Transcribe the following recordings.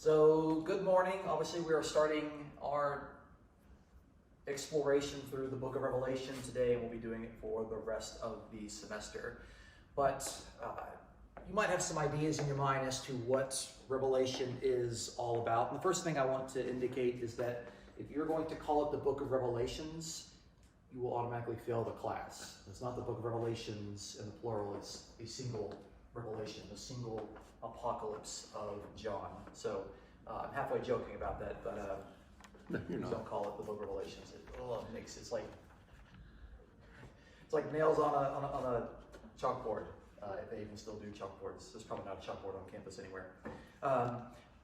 So, good morning. Obviously, we are starting our exploration through the book of Revelation today, and we'll be doing it for the rest of the semester. But you might have some ideas in your mind as to what Revelation is all about. And the first thing I want to indicate is that if you're going to call it the book of Revelations, you will automatically fail the class. It's not the book of Revelations in the plural, it's a single revelation, a single apocalypse of John. So I'm halfway joking about that, but please don't call it the book of Revelations. It's like nails on a chalkboard, if they even still do chalkboards. There's probably not a chalkboard on campus anywhere.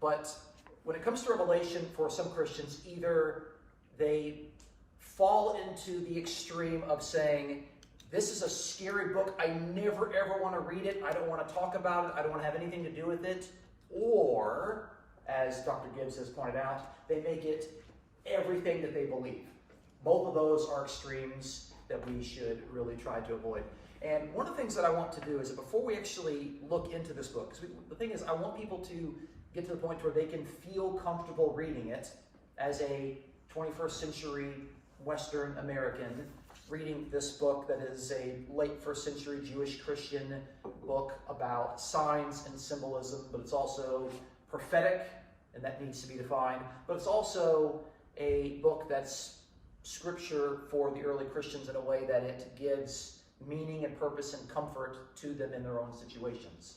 But when it comes to Revelation, for some Christians, either they fall into the extreme of saying, this is a scary book, I never ever want to read it, I don't want to talk about it, I don't want to have anything to do with it. Or, as Dr. Gibbs has pointed out, they make it everything that they believe. Both of those are extremes that we should really try to avoid. And one of the things that I want to do is that before we actually look into this book, because the thing is, I want people to get to the point where they can feel comfortable reading it as a 21st century Western American reading this book that is a late first century Jewish Christian book about signs and symbolism, but it's also prophetic, and that needs to be defined, but it's also a book that's scripture for the early Christians in a way that it gives meaning and purpose and comfort to them in their own situations.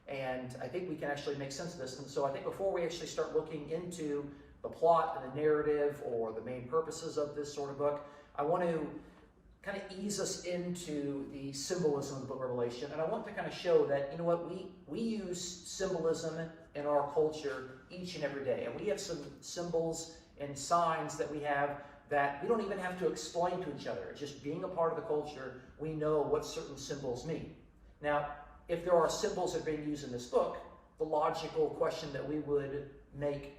And I think we can actually make sense of this. And so I think before we actually start looking into the plot and the narrative or the main purposes of this sort of book, I want to kind of ease us into the symbolism of the book of Revelation. And I want to kind of show that, you know what, we use symbolism in our culture each and every day. And we have some symbols and signs that we have that we don't even have to explain to each other. Just being a part of the culture, we know what certain symbols mean. Now, if there are symbols that are being used in this book, the logical question that we would make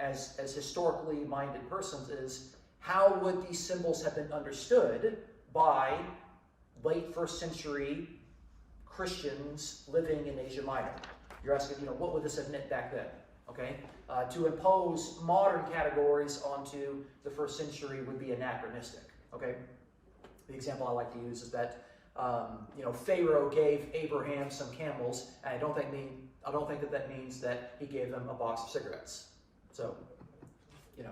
as historically minded persons is, how would these symbols have been understood by late first century Christians living in Asia Minor? You're asking, what would this have meant back then? Okay, to impose modern categories onto the first century would be anachronistic. Okay, the example I like to use is that Pharaoh gave Abraham some camels, and I don't think that means that he gave them a box of cigarettes. So,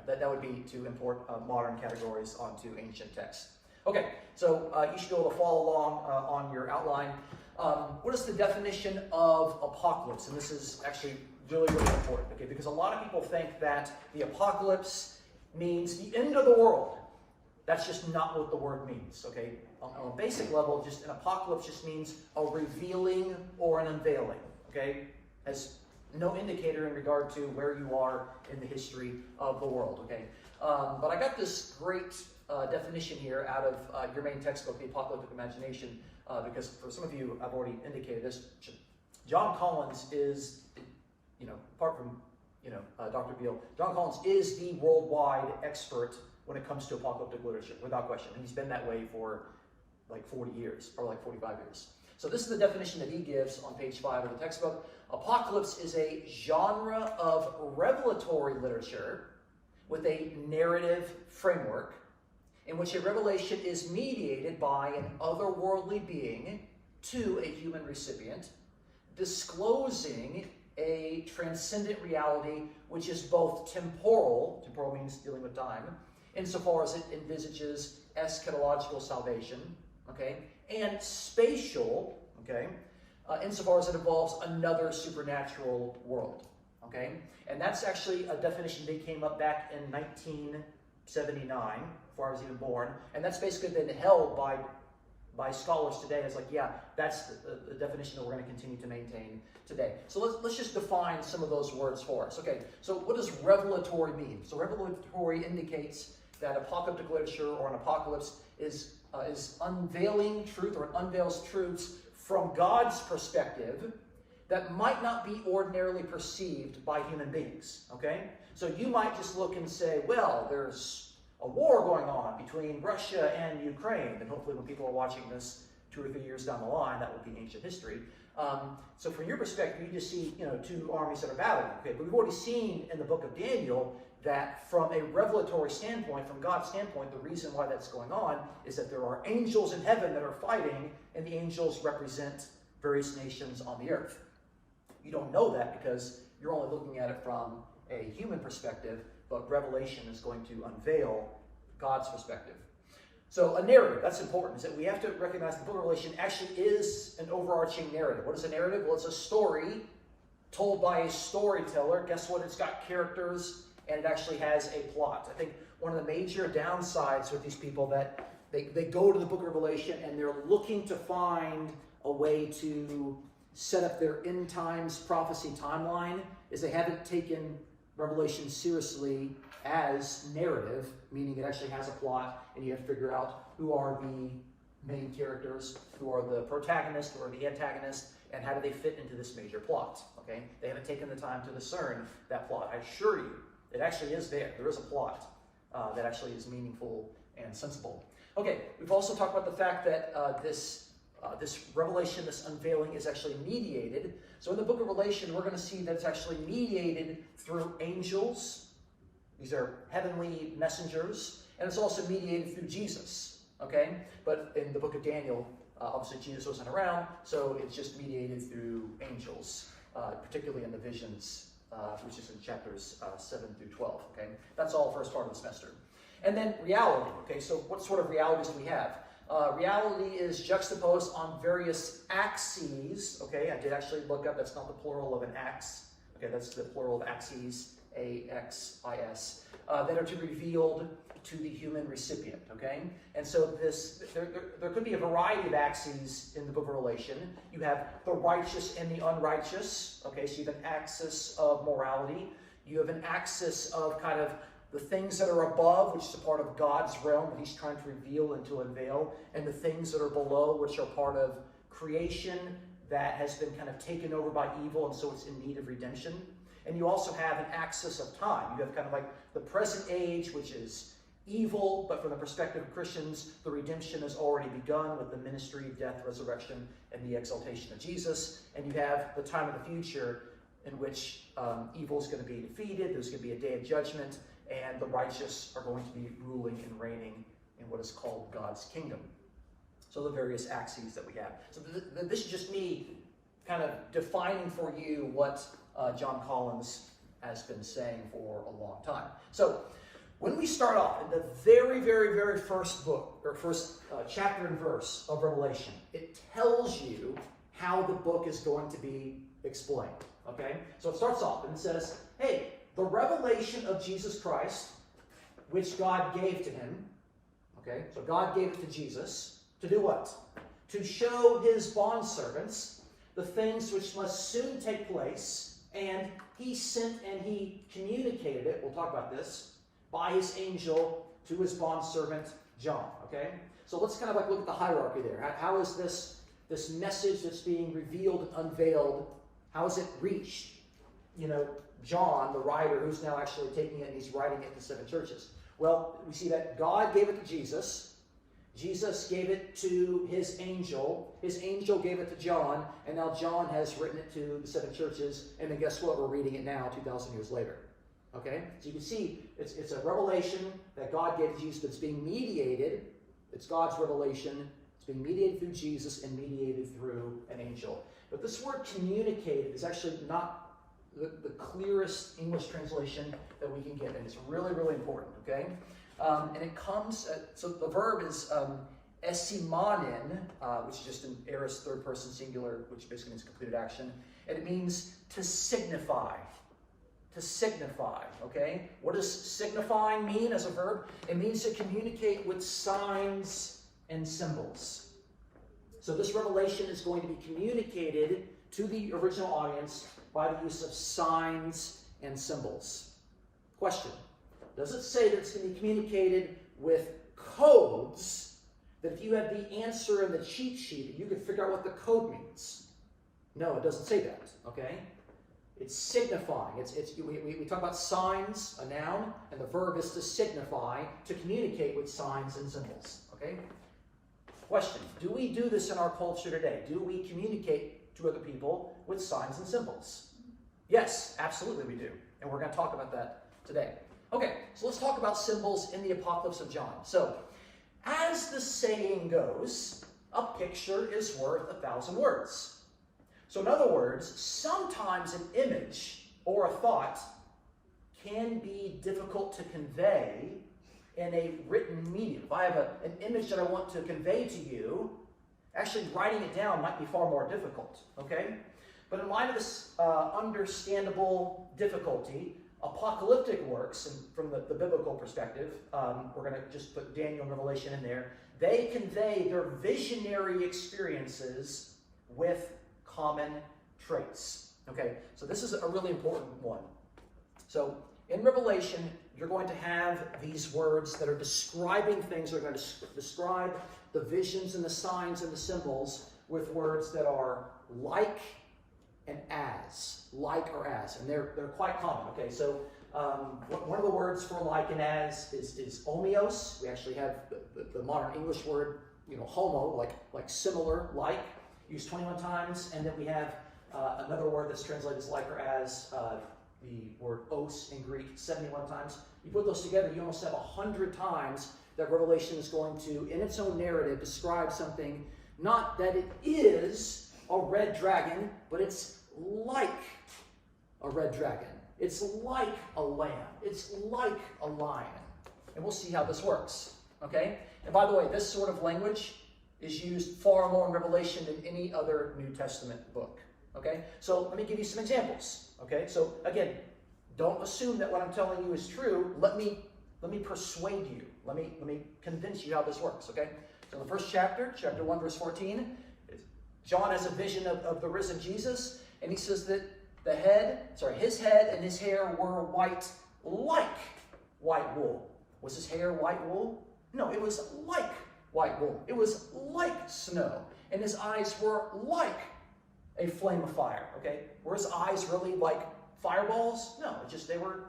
that would be to import modern categories onto ancient texts. Okay, so you should be able to follow along on your outline. What is the definition of apocalypse? And this is actually really, really important, okay? Because a lot of people think that the apocalypse means the end of the world. That's just not what the word means, okay? On a basic level, just an apocalypse just means a revealing or an unveiling, okay? As no indicator in regard to where you are in the history of the world, okay? But I got this great definition here out of your main textbook, The Apocalyptic Imagination, because for some of you, I've already indicated this. John Collins is, apart from, Dr. Beale, John Collins is the worldwide expert when it comes to apocalyptic literature, without question. And he's been that way for like 40 years, or like 45 years. So this is the definition that he gives on page 5 of the textbook. Apocalypse is a genre of revelatory literature with a narrative framework in which a revelation is mediated by an otherworldly being to a human recipient, disclosing a transcendent reality which is both temporal means dealing with time, insofar as it envisages eschatological salvation, okay, and spatial, okay, insofar as it involves another supernatural world, okay? And that's actually a definition they came up back in 1979, before I was even born, and that's basically been held by scholars today as like, yeah, that's the definition that we're going to continue to maintain today. So let's just define some of those words for us. Okay, so what does revelatory mean? So revelatory indicates that apocalyptic literature or an apocalypse is unveiling truth, or it unveils truths from God's perspective that might not be ordinarily perceived by human beings, okay? So you might just look and say, well, there's a war going on between Russia and Ukraine, and hopefully when people are watching this 2 or 3 years down the line, that will be ancient history. So from your perspective, you just see, two armies that are battling. Okay, but we've already seen in the book of Daniel that from a revelatory standpoint, from God's standpoint, the reason why that's going on is that there are angels in heaven that are fighting, and the angels represent various nations on the earth. You don't know that because you're only looking at it from a human perspective, but Revelation is going to unveil God's perspective. So a narrative, that's important, is that we have to recognize the book of Revelation actually is an overarching narrative. What is a narrative? Well, it's a story told by a storyteller. Guess what? It's got characters, and it actually has a plot. I think one of the major downsides with these people that they go to the book of Revelation and they're looking to find a way to set up their end times prophecy timeline is they haven't taken Revelation seriously as narrative, meaning it actually has a plot, and you have to figure out who are the main characters, who are the protagonists, who are the antagonists, and how do they fit into this major plot. Okay, they haven't taken the time to discern that plot. I assure you, it actually is there. There is a plot that actually is meaningful and sensible. Okay, we've also talked about the fact that this revelation, this unveiling, is actually mediated. So in the book of Revelation, we're going to see that it's actually mediated through angels. These are heavenly messengers. And it's also mediated through Jesus. Okay? But in the book of Daniel, obviously Jesus wasn't around, so it's just mediated through angels, particularly in the visions, which is in chapters 7 through 12. Okay? That's all first part of the semester. And then reality. Okay, so what sort of realities do we have? Reality is juxtaposed on various axes. Okay, I did actually look up, that's not the plural of an axe. Okay, that's the plural of axes, A-X-I-S, that are to be revealed to the human recipient. Okay, and so there could be a variety of axes in the book of Revelation. You have the righteous and the unrighteous. Okay, so you have an axis of morality. You have an axis of kind of the things that are above, which is a part of God's realm that he's trying to reveal and to unveil, and the things that are below, which are part of creation that has been kind of taken over by evil, and so it's in need of redemption. And you also have an axis of time. You have kind of like the present age, which is evil, but from the perspective of Christians, the redemption has already begun with the ministry, death, resurrection, and the exaltation of Jesus. And you have the time of the future in which evil is going to be defeated. There's going to be a day of judgment, and the righteous are going to be ruling and reigning in what is called God's kingdom. So the various axes that we have. So this is just me kind of defining for you what John Collins has been saying for a long time. So when we start off in the very, very, very first book, or first chapter and verse of Revelation, it tells you how the book is going to be explained. Okay? So it starts off and it says, hey, the revelation of Jesus Christ, which God gave to him. Okay, so God gave it to Jesus. To do what? To show his bondservants the things which must soon take place. And he sent and he communicated it, we'll talk about this, by his angel to his bondservant John. Okay, so let's kind of like look at the hierarchy there. How is this message that's being revealed and unveiled, how is it reached? John, the writer, who's now actually taking it and he's writing it to 7 churches. Well, we see that God gave it to Jesus. Jesus gave it to his angel. His angel gave it to John, and now John has written it to the 7 churches, and then guess what? We're reading it now 2,000 years later. Okay? So you can see it's a revelation that God gave to Jesus that's being mediated. It's God's revelation. It's being mediated through Jesus and mediated through an angel. But this word communicated is actually not the clearest English translation that we can get, and it's really, really important, okay? And it comes, so the verb is esimanin, which is just an aorist third-person singular, which basically means completed action, and it means to signify. To signify, okay? What does signifying mean as a verb? It means to communicate with signs and symbols. So this revelation is going to be communicated to the original audience by the use of signs and symbols. Question: does it say that it's going to be communicated with codes, that if you have the answer in the cheat sheet, you can figure out what the code means? No, it doesn't say that, okay? It's signifying. We talk about signs, a noun, and the verb is to signify, to communicate with signs and symbols, okay? Question: do we do this in our culture today? Do we communicate to other people with signs and symbols? Yes, absolutely we do. And we're going to talk about that today. Okay, so let's talk about symbols in the Apocalypse of John. So, as the saying goes, a picture is worth 1,000 words. So in other words, sometimes an image or a thought can be difficult to convey in a written medium. If I have an image that I want to convey to you, actually writing it down might be far more difficult, okay? But in light of this understandable difficulty, apocalyptic works, and from the biblical perspective, we're going to just put Daniel and Revelation in there, they convey their visionary experiences with common traits. Okay, so this is a really important one. So in Revelation, you're going to have these words that are describing things. They're going to describe the visions and the signs and the symbols with words that are like and as. Like or as. And they're quite common. Okay, so one of the words for like and as is homeos. We actually have the modern English word, homo, like similar, like, used 21 times. And then we have another word that's translated as like or as, the word os in Greek, 71 times. You put those together, you almost have 100 times that Revelation is going to, in its own narrative, describe something, not that it is a red dragon, but it's like a red dragon. It's like a lamb. It's like a lion. And we'll see how this works, okay? And by the way, this sort of language is used far more in Revelation than any other New Testament book, okay? So let me give you some examples, okay? So again, don't assume that what I'm telling you is true. Let me persuade you. Let me convince you how this works, okay? So in the first chapter 1, verse 14, John has a vision of the risen Jesus, and he says that his head and his hair were white like white wool. Was his hair white wool? No, it was like white wool. It was like snow. And his eyes were like a flame of fire, okay? Were his eyes really like fireballs? No, it's just they were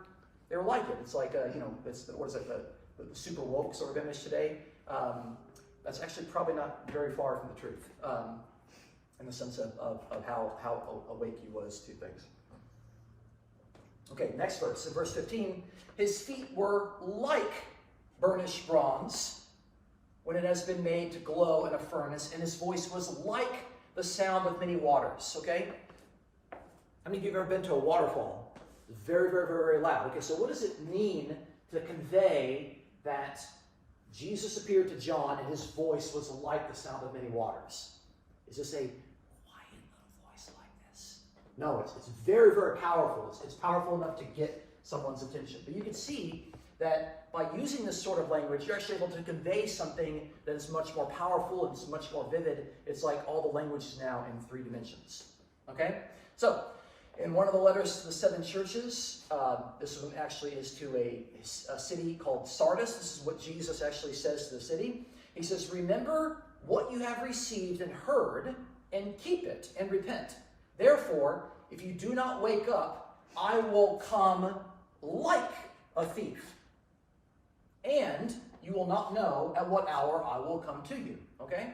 like it. It's like, it's the super woke sort of image today. That's actually probably not very far from the truth. In the sense of how awake he was to things. Okay, next verse. In verse 15, his feet were like burnished bronze when it has been made to glow in a furnace, and his voice was like the sound of many waters. Okay? How many of you have ever been to a waterfall? It's very, very, very, very loud. Okay, so what does it mean to convey that Jesus appeared to John and his voice was like the sound of many waters? Is this a No, it's very, very powerful. It's powerful enough to get someone's attention. But you can see that by using this sort of language, you're actually able to convey something that is much more powerful and it's much more vivid. It's like all the language is now in 3 dimensions. Okay? So, in one of the letters to the 7 churches, this one actually is to a city called Sardis. This is what Jesus actually says to the city. He says, "Remember what you have received and heard, and keep it, and repent. Therefore, if you do not wake up, I will come like a thief, and you will not know at what hour I will come to you." Okay?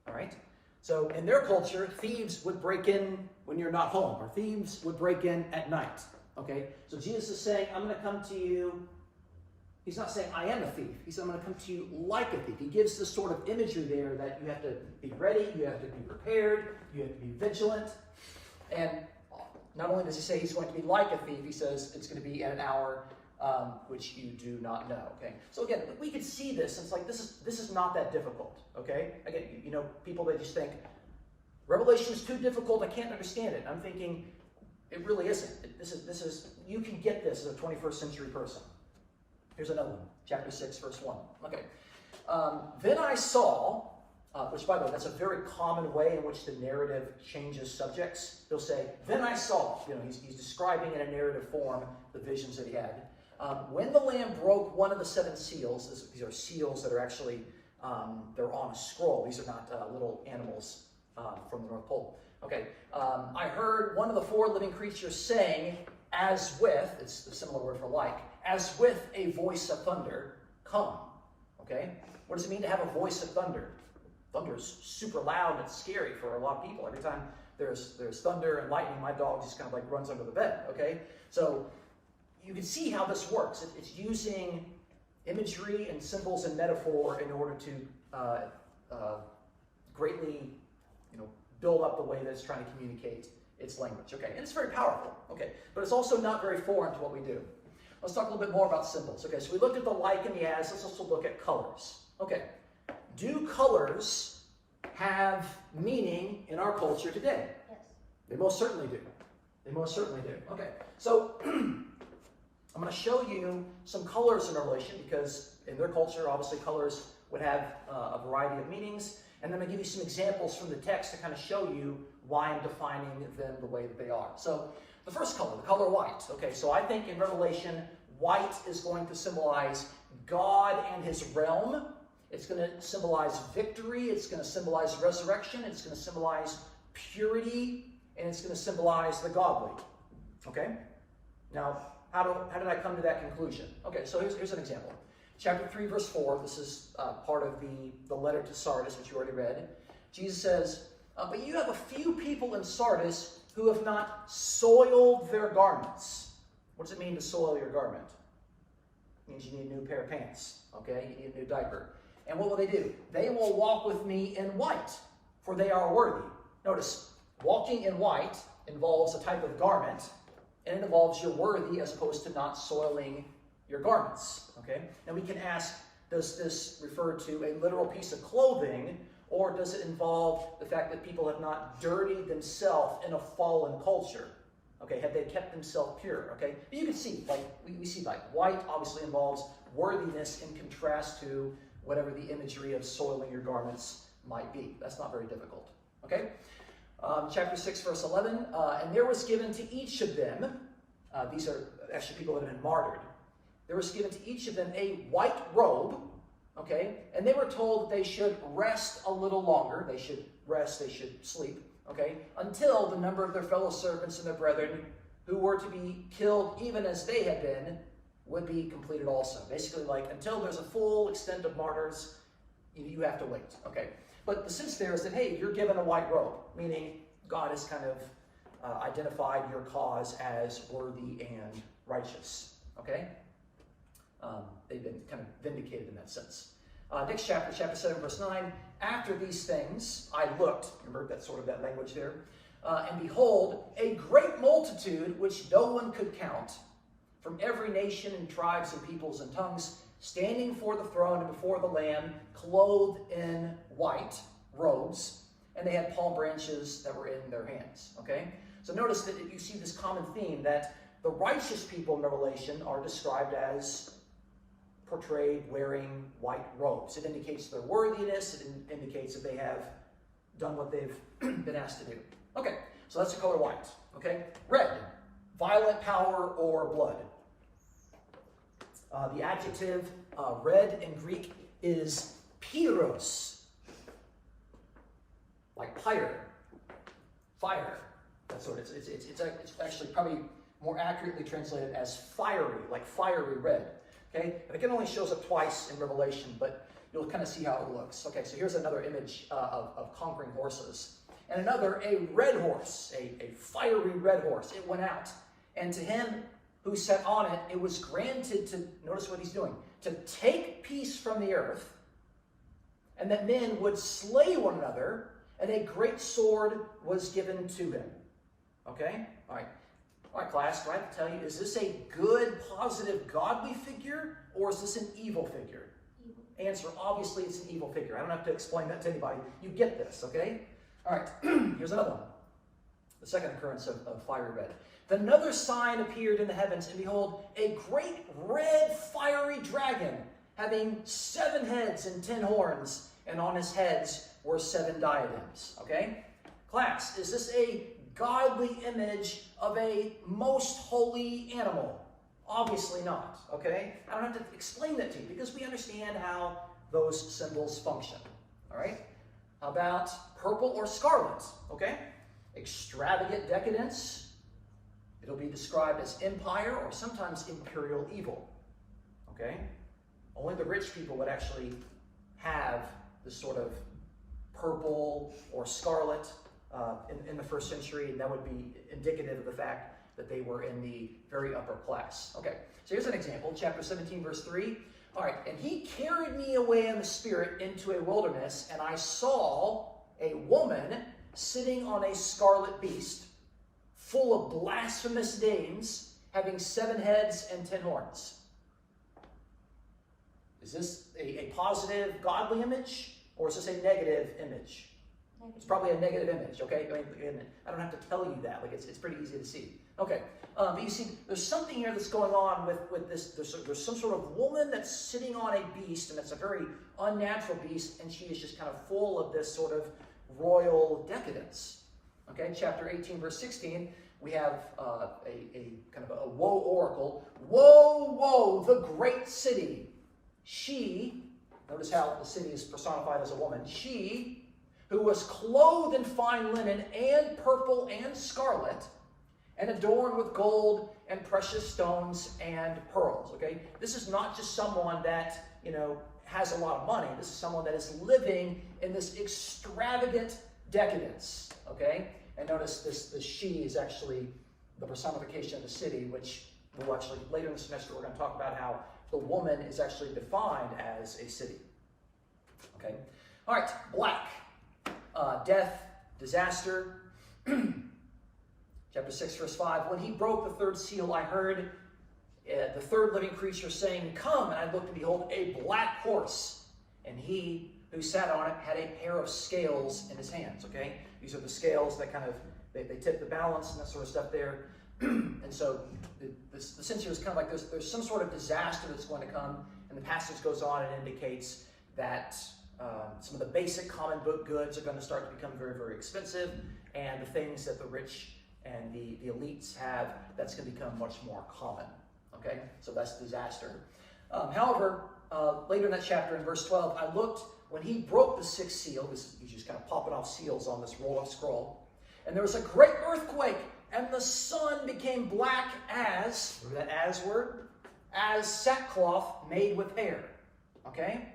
All right? So in their culture, thieves would break in when you're not home, or thieves would break in at night. Okay? So Jesus is saying, I'm going to come to you. He's not saying, I am a thief. He said, I'm going to come to you like a thief. He gives this sort of imagery there that you have to be ready, you have to be prepared, you have to be vigilant. And not only does he say he's going to be like a thief, he says it's going to be at an hour which you do not know. Okay, so again, we could see this. It's like this is not that difficult. Okay, again, people that just think Revelation is too difficult, I can't understand it. I'm thinking it really isn't. This is you can get this as a 21st century person. Here's another one, chapter 6, verse 1. Okay, then I saw. Which, by the way, that's a very common way in which the narrative changes subjects. He'll say, then I saw. He's describing in a narrative form the visions that he had. When the Lamb broke one of the 7 seals, these are seals that are actually, they're on a scroll. These are not little animals from the North Pole. Okay, I heard one of the 4 living creatures saying, as with, it's a similar word for like, as with a voice of thunder, come. Okay, what does it mean to have a voice of thunder? Thunder is super loud and scary for a lot of people. Every time there's thunder and lightning, my dog just kind of like runs under the bed, okay? So you can see how this works. It's using imagery and symbols and metaphor in order to greatly, build up the way that it's trying to communicate its language, okay? And it's very powerful, okay? But it's also not very foreign to what we do. Let's talk a little bit more about symbols, okay? So we looked at the like and the as. Let's also look at colors, okay? Do colors have meaning in our culture today? Yes. They most certainly do. They most certainly do. Okay, so I'm going to show you some colors in Revelation because in their culture, obviously, colors would have a variety of meanings. And then I'm going to give you some examples from the text to kind of show you why I'm defining them the way that they are. So the first color, the color white. Okay, so I think in Revelation, white is going to symbolize God and his realm. It's going to symbolize victory. It's going to symbolize resurrection. It's going to symbolize purity. And it's going to symbolize the godly. Okay? Now, how did I come to that conclusion? Okay, so here's an example. Chapter 3, verse 4. This is part of the letter to Sardis, which you already read. Jesus says, but you have a few people in Sardis who have not soiled their garments. What does it mean to soil your garment? It means you need a new pair of pants. Okay? You need a new diaper. And what will they do? They will walk with me in white, for they are worthy. Notice, walking in white involves a type of garment, and it involves you're worthy as opposed to not soiling your garments. Okay? Now we can ask, does this refer to a literal piece of clothing, or does it involve the fact that people have not dirtied themselves in a fallen culture? Okay, have they kept themselves pure? Okay, but you can see, like we see, like white obviously involves worthiness in contrast to whatever the imagery of soiling your garments might be. That's not very difficult. Okay. Chapter 6, verse 11, and there was given to each of them, these are actually people that have been martyred, there was given to each of them a white robe, okay, and they were told that they should rest a little longer, they should rest, they should sleep, okay, until the number of their fellow servants and their brethren who were to be killed even as they had been would be completed also. Basically, like, until there's a full extent of martyrs, you have to wait, okay. But the sense there is that, hey, you're given a white robe, meaning God has kind of identified your cause as worthy and righteous, okay? They've been kind of vindicated in that sense. Next chapter, chapter 7, verse 9, after these things I looked, remember that sort of that language there, and behold, a great multitude which no one could count, from every nation and tribes and peoples and tongues, standing before the throne and before the Lamb, clothed in white robes, and they had palm branches that were in their hands. Okay? So notice that you see this common theme that the righteous people in Revelation are described as portrayed wearing white robes. It indicates their worthiness. It indicates that they have done what they've been asked to do. Okay, so that's the color white. Okay? Red, violent power or blood. The adjective red in Greek is pyros, like fire. That's what it's actually probably more accurately translated as fiery, like fiery red. Okay, and again, only shows up twice in Revelation, but you'll kind of see how it looks. Okay, so here's another image of conquering horses, and another a red horse, a fiery red horse. It went out, and to him who sat on it, it was granted to, notice what he's doing, to take peace from the earth, and that men would slay one another, and a great sword was given to him. Okay? All right, class, do I have to tell you, is this a good, positive, godly figure, or is this an evil figure? Evil. Answer, obviously it's an evil figure. I don't have to explain that to anybody. You get this, okay? All right, here's another one. The second occurrence of fiery red. Another sign appeared in the heavens, and behold, a great red fiery dragon, having 7 heads and 10 horns, and on his heads were 7 diadems. Okay? Class, is this a godly image of a most holy animal? Obviously not. Okay? I don't have to explain that to you, because we understand how those symbols function. All right? How about purple or scarlet? Okay? Extravagant decadence. It'll be described as empire or sometimes imperial evil. Okay? Only the rich people would actually have this sort of purple or scarlet. in the first century, and that would be indicative of the fact that they were in the very upper class. Okay, so here's an example, chapter 17, verse 3. All right, and he carried me away in the spirit into a wilderness, and I saw a woman sitting on a scarlet beast, full of blasphemous names, having 7 heads and 10 horns. Is this a positive, godly image, or is this a negative image? It's probably a negative image, okay? I mean, I don't have to tell you that. Like, it's pretty easy to see. Okay, but you see, there's something here that's going on with this. There's some sort of woman that's sitting on a beast, and it's a very unnatural beast, and she is just kind of full of this sort of royal decadence. Okay, chapter 18, verse 16, we have a kind of a woe oracle. Woe, woe, the great city. She, notice how the city is personified as a woman. She, who was clothed in fine linen and purple and scarlet, and adorned with gold and precious stones and pearls. Okay, this is not just someone that, has a lot of money. This is someone that is living in this extravagant decadence. Okay, and notice this she is actually the personification of the city, which we'll actually, later in the semester, we're going to talk about how the woman is actually defined as a city. Okay, all right, black. Death, disaster. Chapter 6, verse 5. When he broke the 3rd seal, I heard the 3rd living creature saying, "Come," and I looked, and behold, a black horse. And he who sat on it had a pair of scales in his hands. Okay? These are the scales that kind of, they tip the balance and that sort of stuff there. And so the sense here is kind of like there's some sort of disaster that's going to come. And the passage goes on and indicates that some of the basic common book goods are going to start to become very, very expensive, and the things that the rich and the elites have, that's going to become much more common. Okay, so that's disaster. However, later in that chapter, in verse 12, I looked when he broke the 6th seal. He's just kind of popping off seals on this roll-up scroll, and there was a great earthquake, and the sun became black as, remember that as word? As sackcloth made with hair. Okay?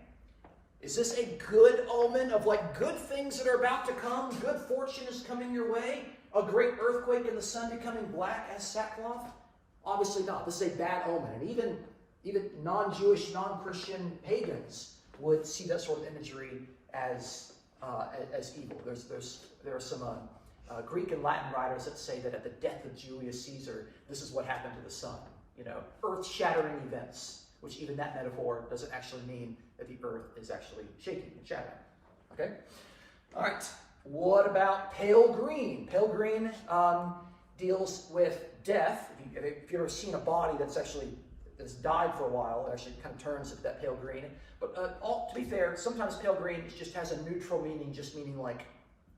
Is this a good omen of like good things that are about to come? Good fortune is coming your way? A great earthquake and the sun becoming black as sackcloth? Obviously not. This is a bad omen. And even non-Jewish, non-Christian pagans would see that sort of imagery as evil. There are some Greek and Latin writers that say that at the death of Julius Caesar, this is what happened to the sun. Earth-shattering events, which even that metaphor doesn't actually mean that the earth is actually shaking and shattering. Okay? All right. What about pale green? Pale green deals with death. If you've ever seen a body that's died for a while, it actually kind of turns into that pale green. But to be fair, sometimes pale green just has a neutral meaning, just meaning like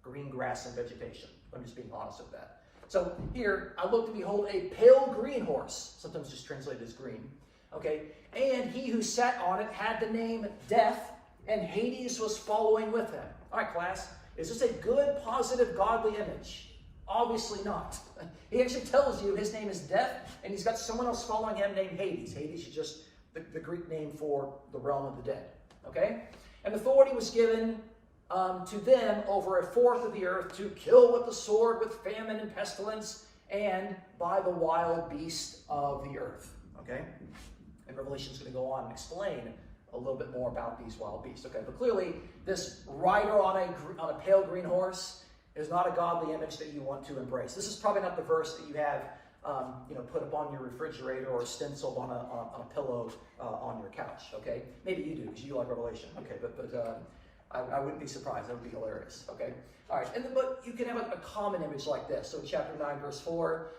green grass and vegetation. I'm just being honest with that. So here, I looked and behold a pale green horse, sometimes just translated as green. Okay, and he who sat on it had the name Death, and Hades was following with him. All right, class, is this a good, positive, godly image? Obviously not. He actually tells you his name is Death, and he's got someone else following him named Hades. Hades is just the Greek name for the realm of the dead. Okay, and authority was given to them over 1/4 of the earth to kill with the sword, with famine and pestilence, and by the wild beast of the earth. Okay? And Revelation is going to go on and explain a little bit more about these wild beasts. Okay, but clearly this rider on a pale green horse is not a godly image that you want to embrace. This is probably not the verse that you have put up on your refrigerator or stenciled on a pillow on your couch. Okay, maybe you do because you like Revelation. Okay, but I wouldn't be surprised. That would be hilarious. Okay, all right, but you can have a common image like this. So chapter 9, verse 4.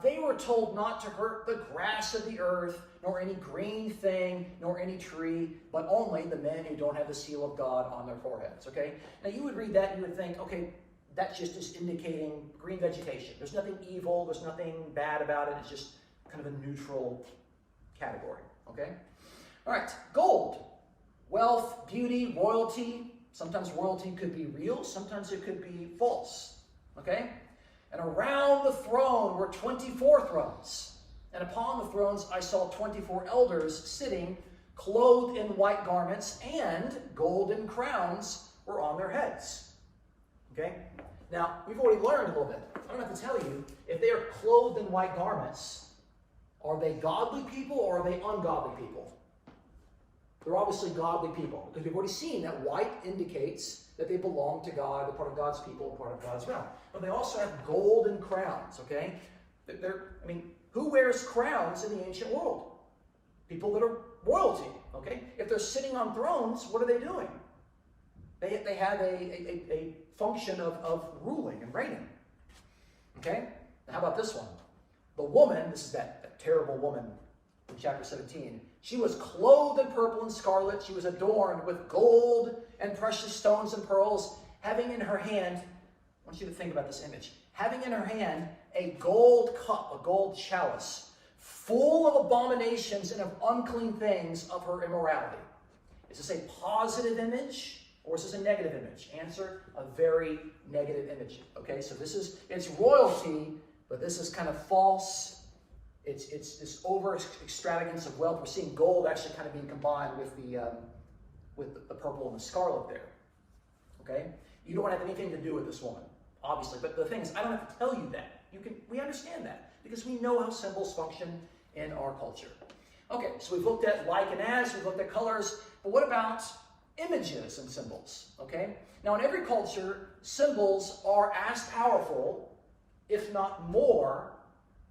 They were told not to hurt the grass of the earth, nor any green thing, nor any tree, but only the men who don't have the seal of God on their foreheads. Okay? Now you would read that and you would think, okay, that's just indicating green vegetation. There's nothing evil, there's nothing bad about it. It's just kind of a neutral category. Okay? All right, gold. Wealth, beauty, royalty. Sometimes royalty could be real, sometimes it could be false. Okay? And around the throne were 24 thrones. And upon the thrones I saw 24 elders sitting, clothed in white garments, and golden crowns were on their heads. Okay? Now, we've already learned a little bit. I don't have to tell you, if they are clothed in white garments, are they godly people or are they ungodly people? They're obviously godly people, because we've already seen that white indicates that they belong to God, they're part of God's people, and part of God's realm. But they also have golden crowns, okay? Who wears crowns in the ancient world? People that are royalty, okay? If they're sitting on thrones, what are they doing? They have a function of ruling and reigning, okay? Now, how about this one? The woman, this is that terrible woman in chapter 17, she was clothed in purple and scarlet. She was adorned with gold and precious stones and pearls, having in her hand, I want you to think about this image, having in her hand a gold cup, a gold chalice, full of abominations and of unclean things of her immorality. Is this a positive image or is this a negative image? Answer, a very negative image. Okay, so it's royalty, but this is kind of false. It's this over extravagance of wealth. We're seeing gold actually kind of being combined with the purple and the scarlet there. Okay, you don't have anything to do with this woman, obviously. But the thing is, I don't have to tell you that. We understand that because we know how symbols function in our culture. Okay, so we've looked at like and as, we've looked at colors, but what about images and symbols? Okay, now in every culture, symbols are as powerful, if not more,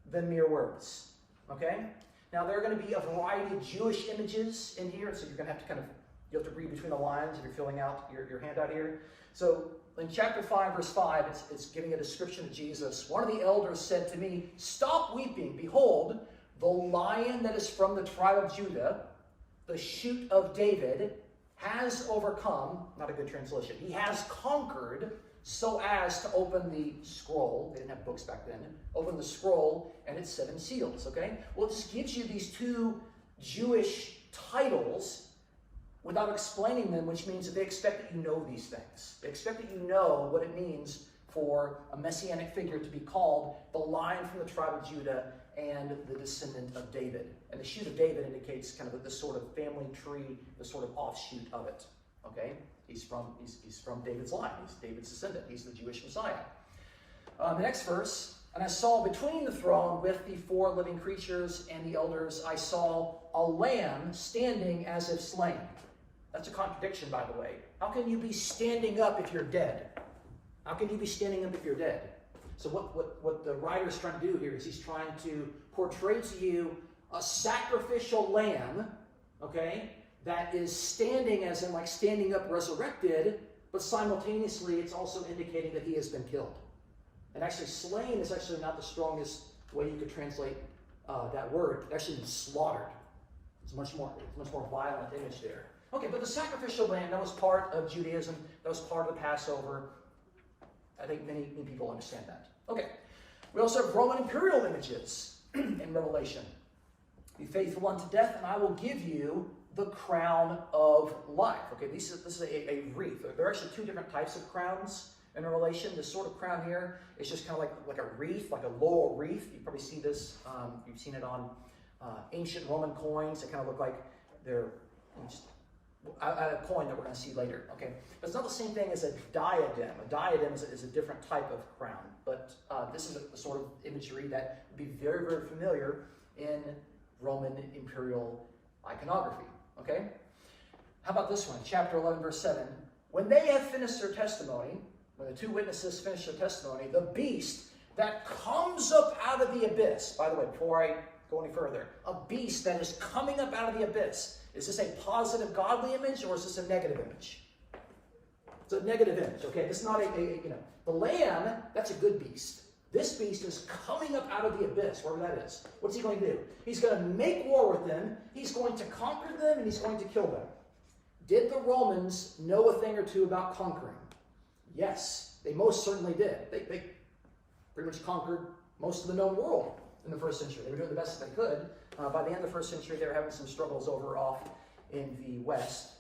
than mere words. Okay? Now there are going to be a variety of Jewish images in here, so you're going to have to you have to read between the lines if you're filling out your handout here. So in chapter 5, verse 5, it's giving a description of Jesus. One of the elders said to me, "Stop weeping. Behold, the Lion that is from the tribe of Judah, the shoot of David, has overcome," not a good translation, "he has conquered, so as to open the scroll." They didn't have books back then. Open the scroll and its 7 seals, okay? Well, it just gives you these 2 Jewish titles without explaining them, which means that they expect that you know these things. They expect that you know what it means for a messianic figure to be called the Lion from the tribe of Judah and the descendant of David. And the shoot of David indicates kind of the sort of family tree, the sort of offshoot of it, okay? He's from David's line. He's David's descendant. He's the Jewish Messiah. The next verse, "And I saw between the throne with the 4 living creatures and the elders, I saw a lamb standing as if slain." That's a contradiction, by the way. How can you be standing up if you're dead? How can you be standing up if you're dead? So what the writer is trying to do here is he's trying to portray to you a sacrificial lamb, okay, that is standing as in like standing up resurrected, but simultaneously it's also indicating that he has been killed. And actually slain is actually not the strongest way you could translate that word. It actually means slaughtered. It's much more violent image there. Okay, but the sacrificial lamb, that was part of Judaism. That was part of the Passover. I think many people understand that. Okay, we also have Roman imperial images in Revelation. "Be faithful unto death, and I will give you the crown of life." Okay, this is a wreath. There are actually 2 different types of crowns in Revelation. This sort of crown here is just kind of like a wreath, like a laurel wreath. You probably see this. You've seen it on ancient Roman coins. They kind of look like they're just a coin that we're going to see later. Okay, but it's not the same thing as a diadem. A diadem is a different type of crown, but this is a sort of imagery that would be very, very familiar in Roman imperial iconography. Okay? How about this one? Chapter 11, verse 7. "When they have finished their testimony," when the 2 witnesses finish their testimony, "the beast that comes up out of the abyss," by the way, before I go any further, a beast that is coming up out of the abyss. Is this a positive godly image or is this a negative image? It's a negative image, okay? This is not the lamb, that's a good beast. This beast is coming up out of the abyss, wherever that is. What's he going to do? He's going to make war with them. He's going to conquer them, and he's going to kill them. Did the Romans know a thing or two about conquering? Yes, they most certainly did. They pretty much conquered most of the known world in the 1st century. They were doing the best that they could. By the end of the 1st century, they were having some struggles off in the West.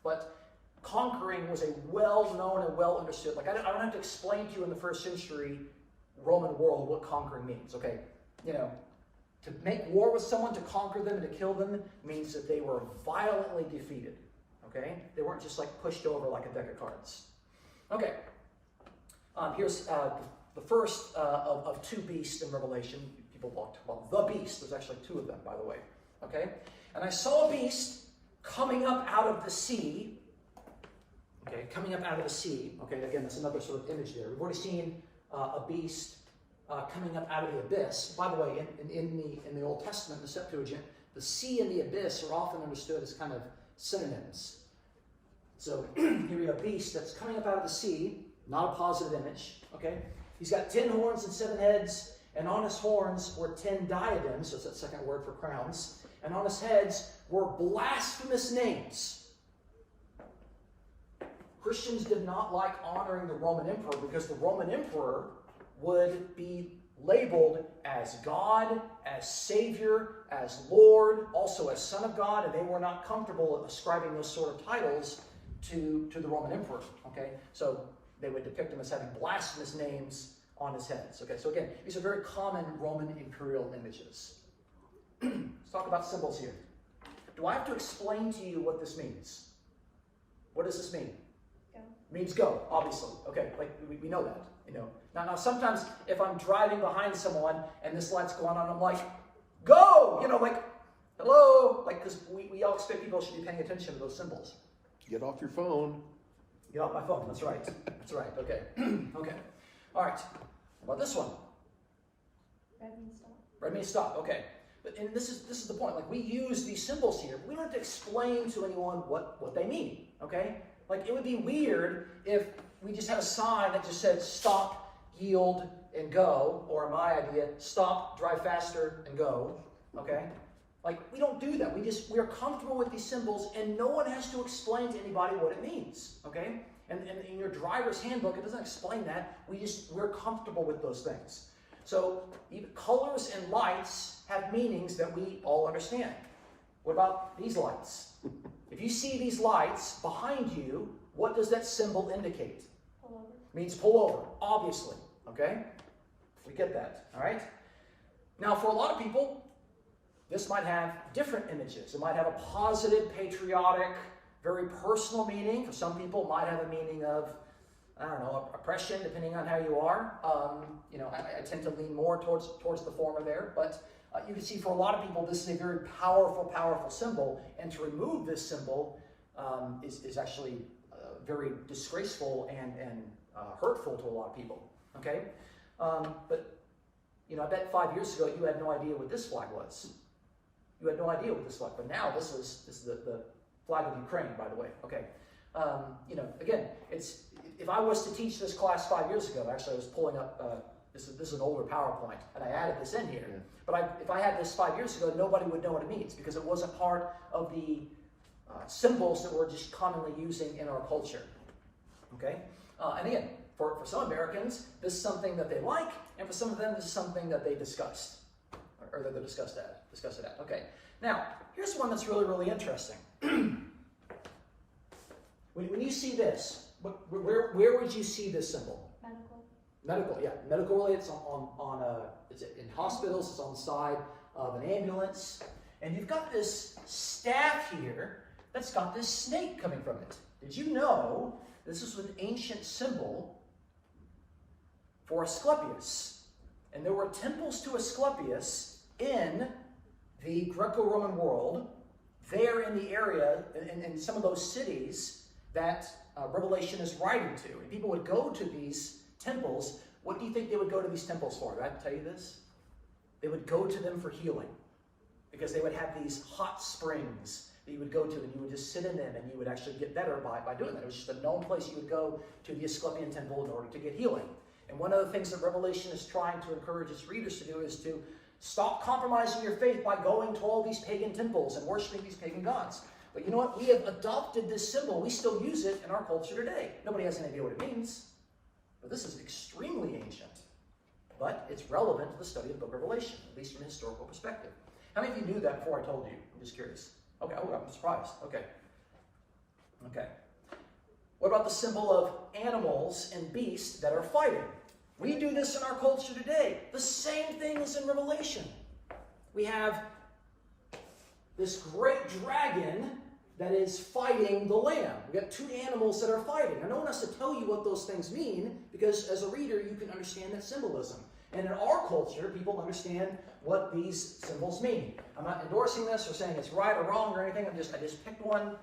But conquering was a well-known and well-understood. Like I don't have to explain to you in the 1st century Roman world what conquering means. Okay, to make war with someone, to conquer them, and to kill them means that they were violently defeated. Okay, they weren't just like pushed over like a deck of cards. Okay, Here's the first of two beasts in Revelation. People talk about the beast. There's actually two of them, by the way. Okay? And I saw a beast coming up out of the sea. Okay, coming up out of the sea. Okay, again, that's another sort of image there. We've already seen a beast coming up out of the abyss. By the way, in the Old Testament, the Septuagint, the sea and the abyss are often understood as kind of synonyms. So here we have a beast that's coming up out of the sea, not a positive image. Okay, he's got 10 horns and 7 heads, and on his horns were 10 diadems. That's that second word for crowns. And on his heads were blasphemous names. Christians did not like honoring the Roman emperor because the Roman emperor would be labeled as God, as Savior, as Lord, also as Son of God, and they were not comfortable ascribing those sort of titles to the Roman emperor. Okay, so they would depict him as having blasphemous names on his heads. Okay, so again, these are very common Roman imperial images. Let's talk about symbols here. Do I have to explain to you what this means? What does this mean? Go. It means go, obviously. Okay, like we know that. You know. Now sometimes if I'm driving behind someone and this light's going on, I'm like, go! You know, like, hello! Like, because we all expect people should be paying attention to those symbols. Get off your phone. Get off my phone. That's right. That's right. Okay. Okay. All right. How about this one? Red means stop. Red means stop. Okay. And this is the point. Like, we use these symbols here, but we don't have to explain to anyone what they mean. Okay? Like, it would be weird if we just had a sign that just said stop, yield, and go, or in my idea, stop, drive faster, and go. Okay? Like, we don't do that. We're comfortable with these symbols, and no one has to explain to anybody what it means. Okay? And in your driver's handbook, it doesn't explain that. We're comfortable with those things. So even colors and lights have meanings that we all understand. What about these lights? If you see these lights behind you, what does that symbol indicate? Pull over. It means pull over, obviously. Okay? We get that, all right? Now, for a lot of people, this might have different images. It might have a positive, patriotic, very personal meaning. For some people, it might have a meaning of, I don't know, oppression, depending on how you are. You know, I tend to lean more towards the former there. But you can see for a lot of people, this is a very powerful, powerful symbol. And to remove this symbol is actually very disgraceful and hurtful to a lot of people. Okay? But, you know, I bet 5 years ago, you had no idea what this flag was. You had no idea what this flag was. But now this is the flag of Ukraine, by the way. Okay. You know, again, if I was to teach this class 5 years ago, actually I was pulling up, this is an older PowerPoint, and I added this in here. Yeah. But if I had this 5 years ago, nobody would know what it means, because it wasn't part of the symbols that we're just commonly using in our culture. Okay? And again, for some Americans, this is something that they like, and for some of them, this is something that they discussed, or that they discussed it at. Okay. Now, here's one that's really, really interesting. When you see this, where would you see this symbol? Medical. Medical, yeah. Medical related. It's it's in hospitals. It's on the side of an ambulance. And you've got this staff here that's got this snake coming from it. Did you know this is an ancient symbol for Asclepius? And there were temples to Asclepius in the Greco-Roman world, there in the area, in some of those cities that Revelation is writing to. And people would go to these temples. What do you think they would go to these temples for? Do I have to tell you this? They would go to them for healing, because they would have these hot springs that you would go to, and you would just sit in them, and you would actually get better by doing that. It was just a known place you would go to the Asclepian temple in order to get healing. And one of the things that Revelation is trying to encourage its readers to do is to stop compromising your faith by going to all these pagan temples and worshiping these pagan gods. But you know what? We have adopted this symbol. We still use it in our culture today. Nobody has any idea what it means. But this is extremely ancient. But it's relevant to the study of the book of Revelation, at least from a historical perspective. How many of you knew that before I told you? I'm just curious. Okay, oh, I'm surprised. Okay. Okay. What about the symbol of animals and beasts that are fighting? We do this in our culture today. The same thing is in Revelation. We have this great dragon that is fighting the lamb. We've got two animals that are fighting. Now, no one has to tell you what those things mean, because as a reader, you can understand that symbolism. And in our culture, people understand what these symbols mean. I'm not endorsing this or saying it's right or wrong or anything. I just picked one,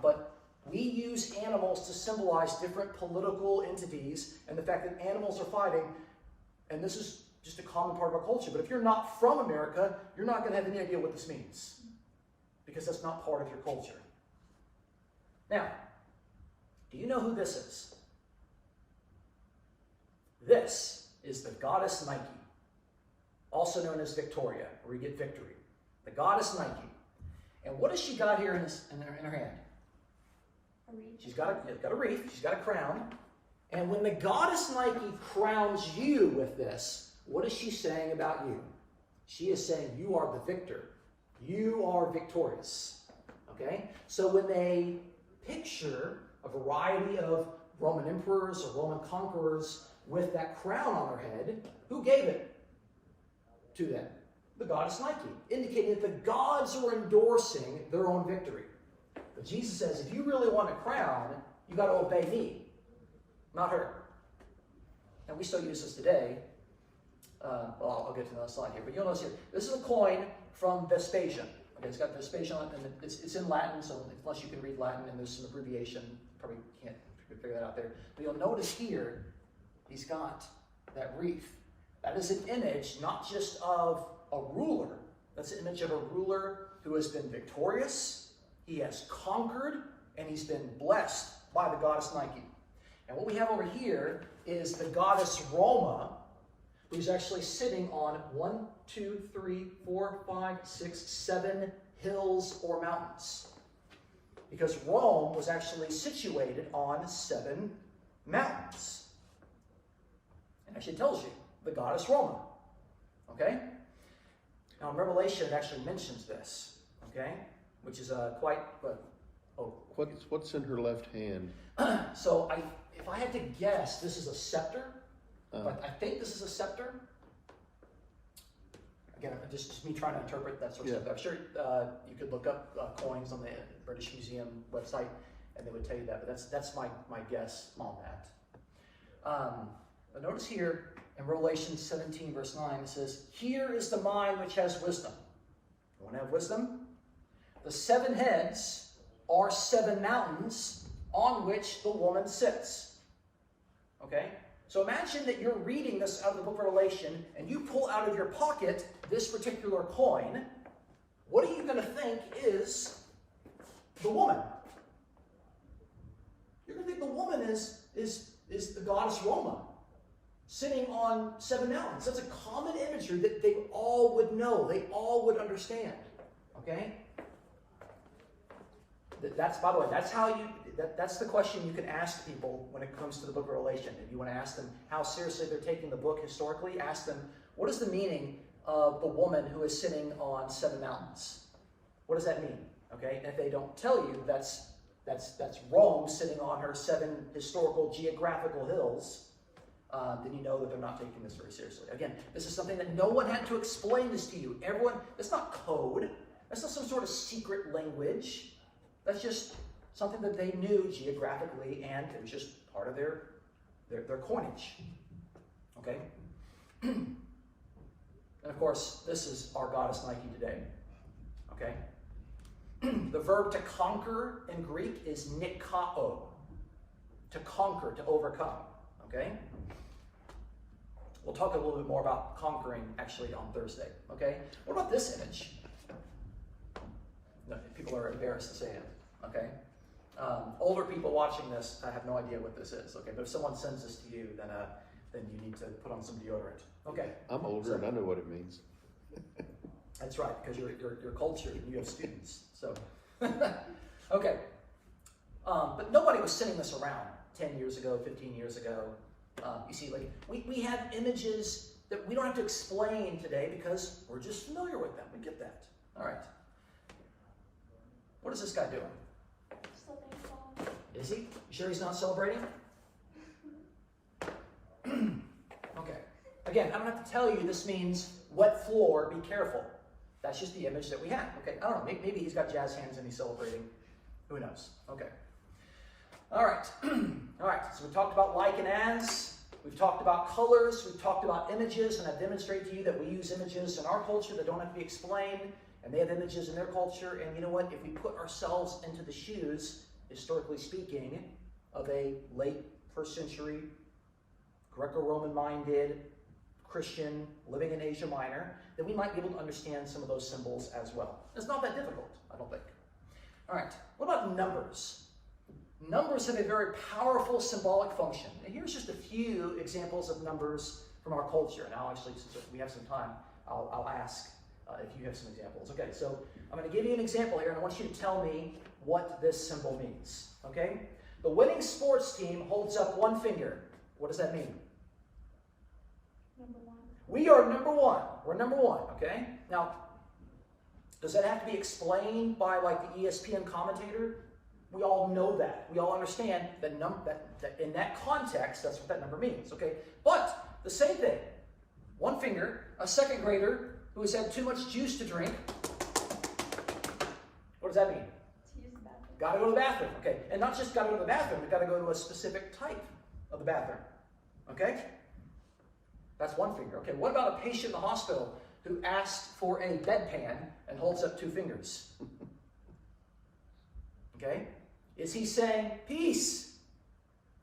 but we use animals to symbolize different political entities, and the fact that animals are fighting, and this is just a common part of our culture. But if you're not from America, you're not going to have any idea what this means, because that's not part of your culture. Now, do you know who this is? This is the goddess Nike, also known as Victoria, where you get victory. The goddess Nike. And what has she got here in her hand? A wreath. She's got a wreath. She's got a crown. And when the goddess Nike crowns you with this, what is she saying about you? She is saying you are the victor. You are victorious. Okay? So when they picture a variety of Roman emperors or Roman conquerors with that crown on their head, who gave it to them? The goddess Nike, indicating that the gods are endorsing their own victory. But Jesus says, if you really want a crown, you got to obey me, not her. And we still use this today. I'll get to another slide here, but you'll notice here, this is a coin from Vespasian. Okay, it's got Vespasian on it, and it's in Latin, so unless you can read Latin and there's some abbreviation, probably can't figure that out there. But you'll notice here, he's got that wreath. That is an image not just of a ruler. That's an image of a ruler who has been victorious, he has conquered, and he's been blessed by the goddess Nike. And what we have over here is the goddess Roma, who's actually sitting on 1, 2, 3, 4, 5, 6, 7 hills or mountains. Because Rome was actually situated on 7 mountains. It actually tells you, the goddess Roma. Okay? Now in Revelation it actually mentions this. Okay? Which is quite... What's in her left hand? So if I had to guess, this is a scepter. But I think this is a scepter. Again, just me trying to interpret that sort of stuff. I'm sure you could look up coins on the British Museum website, and they would tell you that. But that's my guess on that. But notice here in Revelation 17, verse 9, it says, "Here is the mind which has wisdom." You want to have wisdom? The 7 heads are 7 mountains on which the woman sits. Okay? So imagine that you're reading this out of the book of Revelation, and you pull out of your pocket this particular coin. What are you going to think is the woman? You're going to think the woman is the goddess Roma, sitting on 7 mountains. That's a common imagery that they all would know. They all would understand. Okay? That's, by the way, that's the question you can ask people when it comes to the book of Revelation. If you want to ask them how seriously they're taking the book historically, ask them, what is the meaning of the woman who is sitting on 7 mountains? What does that mean? Okay? And if they don't tell you that's Rome sitting on her 7 historical geographical hills, then you know that they're not taking this very seriously. Again, this is something that no one had to explain this to you. Everyone, that's not code. That's not some sort of secret language. That's just something that they knew geographically, and it was just part of their coinage. Okay? And of course, this is our goddess Nike today. Okay? The verb to conquer in Greek is nikao. To conquer, to overcome. Okay? We'll talk a little bit more about conquering actually on Thursday. Okay? What about this image? No, people are embarrassed to say it. Okay? Older people watching this have no idea what this is. Okay? But if someone sends this to you, then you need to put on some deodorant. Okay? I'm older and I know what it means. That's right, because you're cultured and you have students. So, okay. But nobody was sending this around 10 years ago, 15 years ago. You see, like we have images that we don't have to explain today because we're just familiar with them. We get that. All right. What is this guy doing? Slipping. Is he? You sure he's not celebrating? Okay. Again, I don't have to tell you this means wet floor, be careful. That's just the image that we have. Okay, I don't know, maybe he's got jazz hands and he's celebrating. Who knows? Okay. All right. All right, so we talked about like and as. We've talked about colors. We've talked about images, and I've demonstrated to you that we use images in our culture that don't have to be explained, and they have images in their culture. And you know what? If we put ourselves into the shoes, historically speaking, of a late first century, Greco-Roman minded Christian living in Asia Minor, then we might be able to understand some of those symbols as well. It's not that difficult, I don't think. All right, what about numbers? Numbers have a very powerful symbolic function. And here's just a few examples of numbers from our culture. And I'll actually, since we have some time, I'll ask if you have some examples. Okay, so I'm going to give you an example here, and I want you to tell me what this symbol means. Okay? The winning sports team holds up one finger. What does that mean? Number one. We are number one. We're number one, okay? Now, does that have to be explained by like the ESPN commentator? We all know that. We all understand that, that in that context, that's what that number means, okay? But the same thing. One finger, a second grader who has had too much juice to drink. What does that mean? To use the bathroom. Got to go to the bathroom, okay? And not just got to go to the bathroom, we've got to go to a specific type of the bathroom, okay? That's one finger. Okay, what about a patient in the hospital who asked for a bedpan and holds up two fingers? Okay? Is he saying, peace?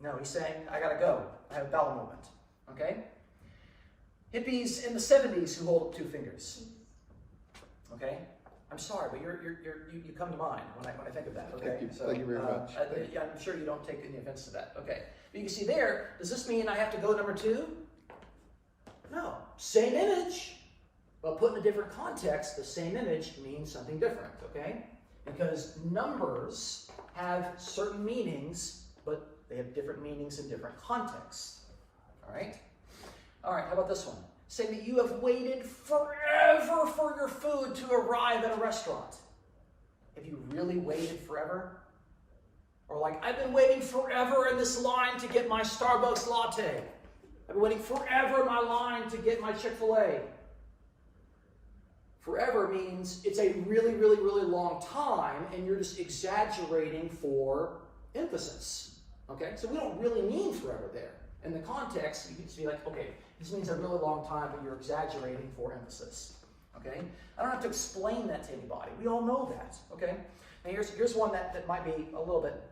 No, he's saying, I gotta go. I have a bowel movement. Okay? Hippies in the 70s who hold up two fingers. Okay? I'm sorry, but you come to mind when I think of that. Okay? Thank you very much. I'm sure you don't take any offense to that. Okay. But you can see there, does this mean I have to go number two? No. Same image, but put in a different context, the same image means something different, okay? Because numbers have certain meanings, but they have different meanings in different contexts. All right? All right, how about this one? Say that you have waited forever for your food to arrive at a restaurant. Have you really waited forever? Or like, I've been waiting forever in this line to get my Starbucks latte. I've been waiting forever in my line to get my Chick-fil-A. Forever means it's a really, really, really long time, and you're just exaggerating for emphasis. Okay? So we don't really mean forever there. In the context, you can just be like, okay, this means a really long time, but you're exaggerating for emphasis. Okay? I don't have to explain that to anybody. We all know that. Okay? And here's one that might be a little bit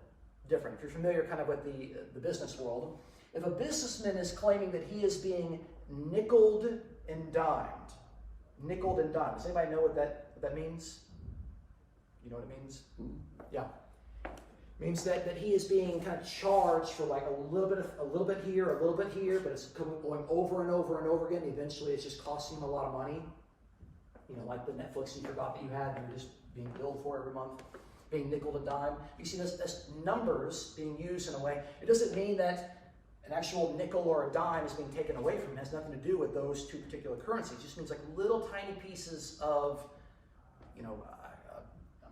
different. If you're familiar kind of with the business world, if a businessman is claiming that he is being nickeled and dimed, does anybody know what that means? You know what it means? Yeah. It means that he is being kind of charged for like a little bit here, but it's going over and over and over again. Eventually, it's just costing him a lot of money. You know, like the Netflix you forgot that you had, and you're just being billed for every month, being nickeled and dimed. You see this numbers being used in a way. It doesn't mean that an actual nickel or a dime is being taken away from him. It has nothing to do with those two particular currencies. It just means like little tiny pieces of,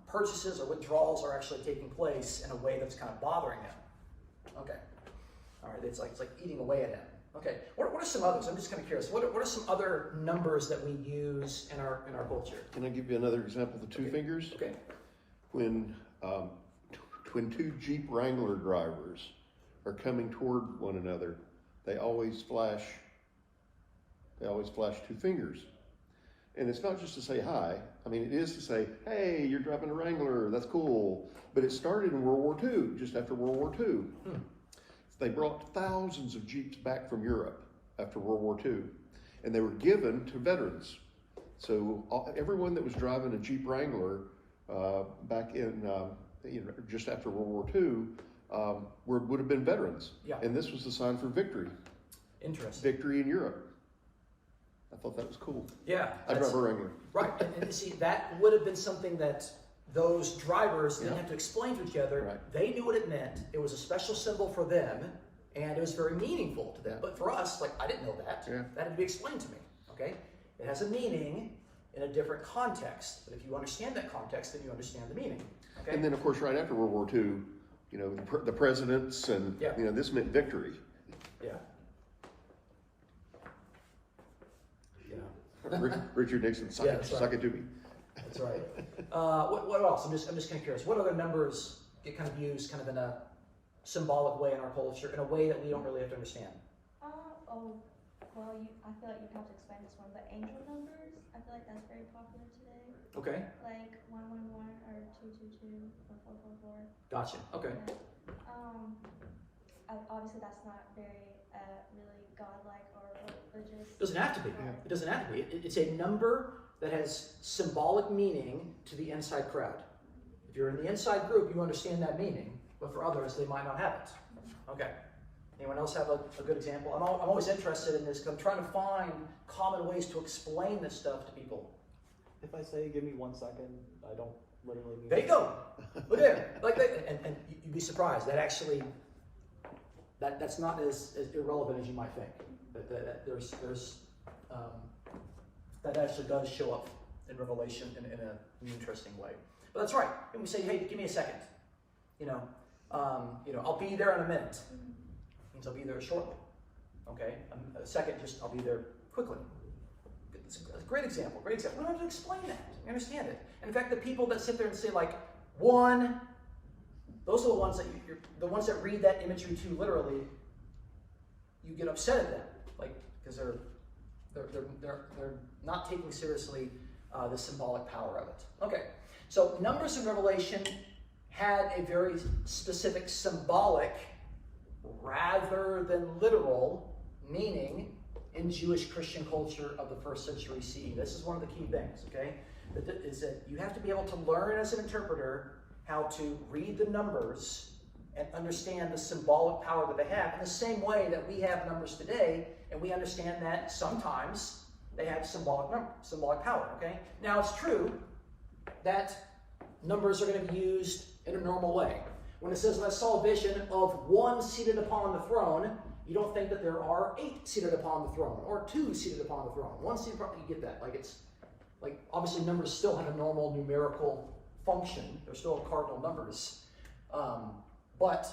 purchases or withdrawals are actually taking place in a way that's kind of bothering him. Okay. All right, it's like eating away at him. Okay, what are some others? I'm just kind of curious. What are some other numbers that we use in our culture? Can I give you another example of the two fingers? Okay. When two Jeep Wrangler drivers are coming toward one another, they always flash two fingers. And it's not just to say hi. I mean, it is to say, hey, you're driving a Wrangler, that's cool. But it started in World War II, just after World War II. They brought thousands of Jeeps back from Europe after World War II, and they were given to veterans. So everyone that was driving a Jeep Wrangler back in, just after World War II, would have been veterans. Yeah. And this was the sign for victory. Interesting. Victory in Europe. I thought that was cool. Yeah. I drive a Wrangler. Right, and see, that would have been something that those drivers didn't have to explain to each other. Right. They knew what it meant. It was a special symbol for them, and it was very meaningful to them. But for us, like, I didn't know that. Yeah. That had to be explained to me, okay? It has a meaning in a different context. But if you understand that context, then you understand the meaning, okay? And then, of course, right after World War II, the presidents and, this meant victory. Yeah. Yeah. Richard Nixon, suck, Yeah, it, that's right. suck it to me. That's right. What else? I'm just kind of curious. What other numbers get kind of used kind of in a symbolic way in our culture, in a way that we don't really have to understand? Well, I feel like you'd have to explain this one, but angel numbers, I feel like that's very popular today. Okay. Like 111 or 222 or 444. Gotcha. Okay. Yeah. Obviously, that's not very really godlike or religious. It doesn't have to be. Yeah. It doesn't have to be. It's a number that has symbolic meaning to the inside crowd. If you're in the inside group, you understand that meaning, but for others, they might not have it. Okay. Anyone else have a good example? I'm always interested in this because I'm trying to find common ways to explain this stuff to people. If I say, give me 1 second, I don't literally mean There you go. Look there. Like that, and you'd be surprised. That actually, that's not as irrelevant as you might think. That actually does show up in Revelation in an interesting way. But that's right. And we say, hey, give me a second. I'll be there in a minute. Means I'll be there shortly. Okay? A second, just I'll be there quickly. It's a great example. Great example. We don't have to explain that. We understand it. And in fact, the people that sit there and say like 1, those are the ones that the ones that read that imagery too literally. You get upset at them, like because they're not taking seriously the symbolic power of it. Okay, so numbers in Revelation had a very specific symbolic rather than literal meaning in Jewish Christian culture of the 1st century CE. This is one of the key things, okay? Is that you have to be able to learn as an interpreter how to read the numbers and understand the symbolic power that they have in the same way that we have numbers today, and we understand that sometimes they have symbolic power, okay? Now, it's true that numbers are going to be used in a normal way. When it says, I saw a vision of 1 seated upon the throne, you don't think that there are 8 seated upon the throne, or 2 seated upon the throne. 1 seated upon, you get that. Like obviously numbers still have a normal numerical function. They're still cardinal numbers. But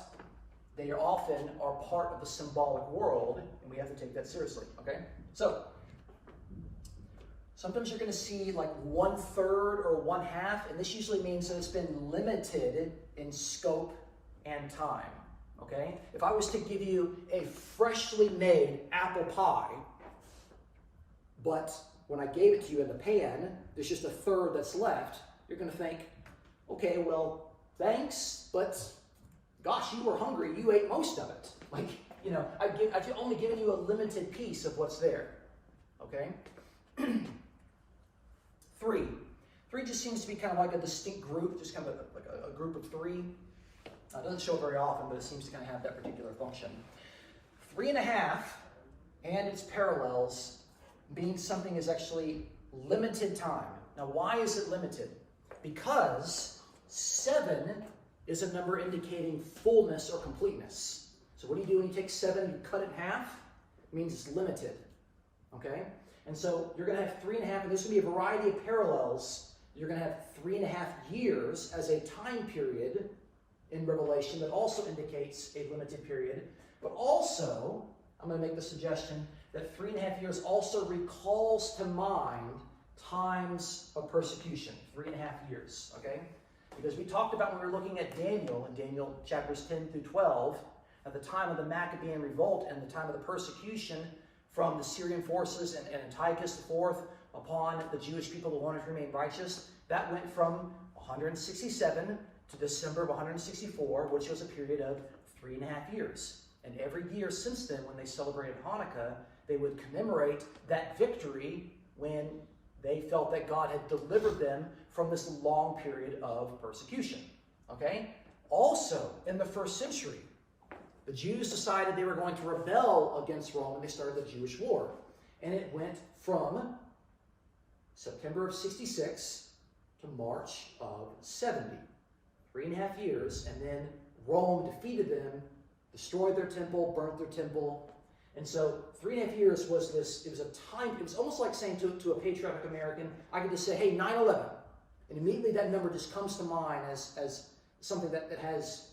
they often are part of the symbolic world, and we have to take that seriously, okay? So, sometimes you're going to see like 1/3 or 1/2, and this usually means that it's been limited in scope and time, okay? If I was to give you a freshly made apple pie, but when I gave it to you in the pan, there's just 1/3 that's left, you're going to think, okay, well, thanks, but gosh, you were hungry, you ate most of it. Like, I've only given you a limited piece of what's there, okay? 3. 3 just seems to be kind of like a distinct group, just kind of like a group of 3. It doesn't show very often, but it seems to kind of have that particular function. 3.5 and its parallels means something is actually limited time. Now, why is it limited? Because 7 is a number indicating fullness or completeness. So what do you do when you take 7 and you cut it in half? It means it's limited, okay? And so you're going to have 3.5, and there's going to be a variety of parallels. You're going to have 3.5 years as a time period in Revelation that also indicates a limited period. But also, I'm going to make the suggestion that 3.5 years also recalls to mind times of persecution. 3.5 years, okay? Because we talked about when we were looking at Daniel, in Daniel chapters 10 through 12, at the time of the Maccabean revolt and the time of the persecution from the Syrian forces and Antiochus IV upon the Jewish people who wanted to remain righteous, that went from 167 to December of 164, which was a period of 3.5 years. And every year since then, when they celebrated Hanukkah, they would commemorate that victory when they felt that God had delivered them from this long period of persecution. Okay? Also, in the 1st century, the Jews decided they were going to rebel against Rome, and they started the Jewish War. And it went from September of 66 to March of 70. 3.5 years, and then Rome defeated them, destroyed their temple, burnt their temple. And so 3.5 years was this, it was a time, it was almost like saying to a patriotic American, I could just say, hey, 9/11. And immediately that number just comes to mind as something that has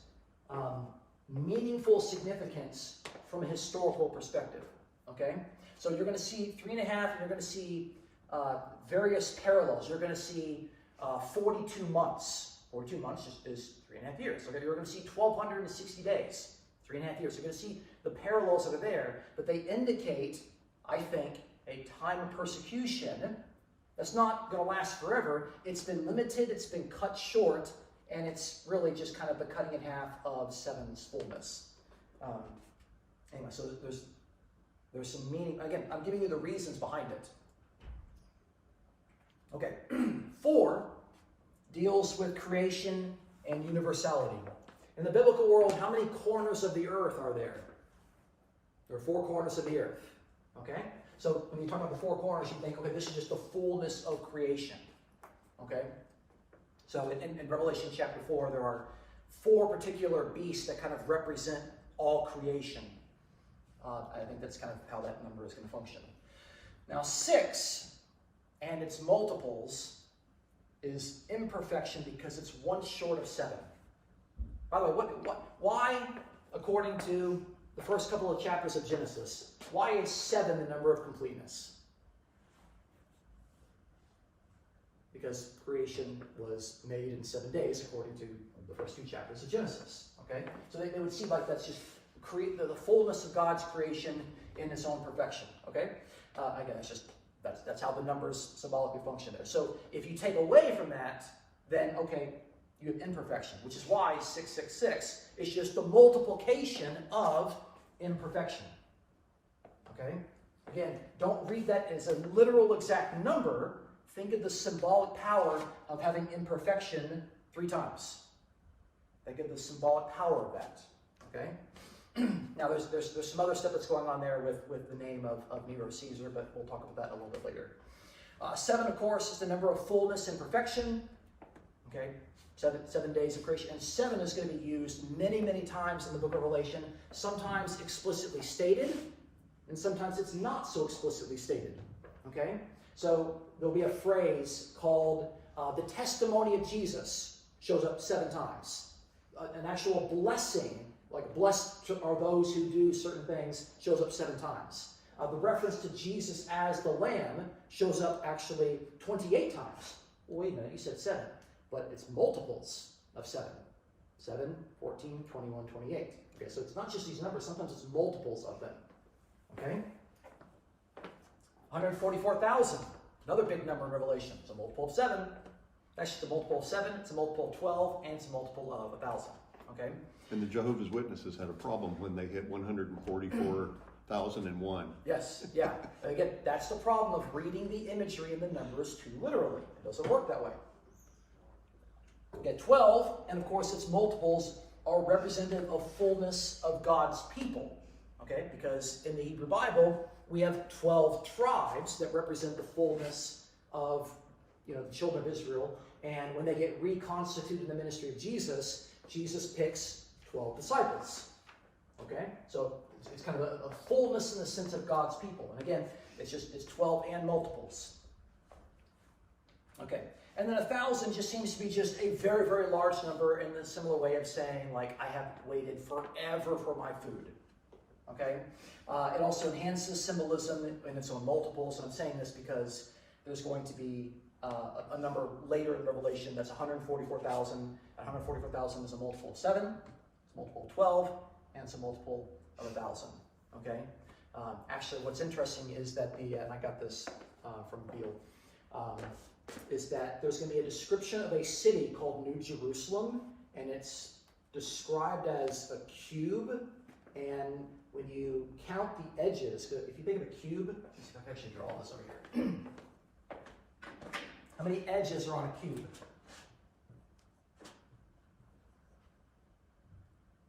meaningful significance from a historical perspective, okay? So you're going to see 3.5, and you're going to see various parallels. You're going to see 42 months. 42 months is 3.5 years. Okay, you're going to see 1,260 days, 3.5 years. You're going to see the parallels that are there, but they indicate, I think, a time of persecution that's not going to last forever. It's been limited, it's been cut short, and it's really just kind of the cutting in half of 7's fullness. Anyway, so there's some meaning. Again, I'm giving you the reasons behind it. Okay, 4 deals with creation and universality. In the biblical world, how many corners of the earth are there? There are 4 corners of the earth. Okay? So when you talk about the 4 corners, you think, okay, this is just the fullness of creation. Okay? So in Revelation chapter 4, there are 4 particular beasts that kind of represent all creation. I think that's kind of how that number is going to function. Now 6 and its multiples is imperfection because it's 1 short of 7. By the way, why, according to the first couple of chapters of Genesis, why is 7 the number of completeness? Because creation was made in 7 days, according to the first 2 chapters of Genesis. Okay, so they would see like that's just create the fullness of God's creation in its own perfection. Okay, again, that's how the numbers symbolically function there. So if you take away from that, then okay, you have imperfection, which is why 666 is just the multiplication of imperfection. Okay, again, don't read that as a literal exact number. Think of the symbolic power of having imperfection 3 times. Think of the symbolic power of that. Okay. Now, there's some other stuff that's going on there with the name of Nero Caesar, but we'll talk about that a little bit later. 7, of course, is the number of fullness and perfection. Okay, 7 days of creation. And 7 is going to be used many, many times in the book of Revelation, sometimes explicitly stated, and sometimes it's not so explicitly stated. Okay, so there'll be a phrase called the testimony of Jesus shows up 7 times. An actual blessing, like blessed are those who do certain things, shows up 7 times. The reference to Jesus as the Lamb shows up actually 28 times. Well, wait a minute, you said 7, but it's multiples of 7. 7, 14, 21, 28. Okay, so it's not just these numbers, sometimes it's multiples of them. Okay? 144,000, another big number in Revelation. It's a multiple of 7. That's just a multiple of 7, it's a multiple of 12, and it's a multiple of 1,000. Okay? And the Jehovah's Witnesses had a problem when they hit 144,001. Yes, yeah. Again, that's the problem of reading the imagery and the numbers too literally. It doesn't work that way. Okay, 12, and of course its multiples are representative of fullness of God's people. Okay, because in the Hebrew Bible, we have 12 tribes that represent the fullness of the children of Israel. And when they get reconstituted in the ministry of Jesus, Jesus picks 12 disciples. Okay? So it's kind of a fullness in the sense of God's people. And again, it's 12 and multiples. Okay. And then 1,000 just seems to be just a very, very large number in the similar way of saying, like, I have waited forever for my food. Okay? It also enhances symbolism in its own multiples. And I'm saying this because there's going to be a number later in Revelation that's 144,000. And 144,000 is a multiple of 7, it's a multiple of 12, and it's a multiple of 1,000. Okay? Actually, what's interesting is that and I got this from Beale, is that there's going to be a description of a city called New Jerusalem, and it's described as a cube, and when you count the edges, if you think of a cube, let's see if I can actually draw this over here. How many edges are on a cube?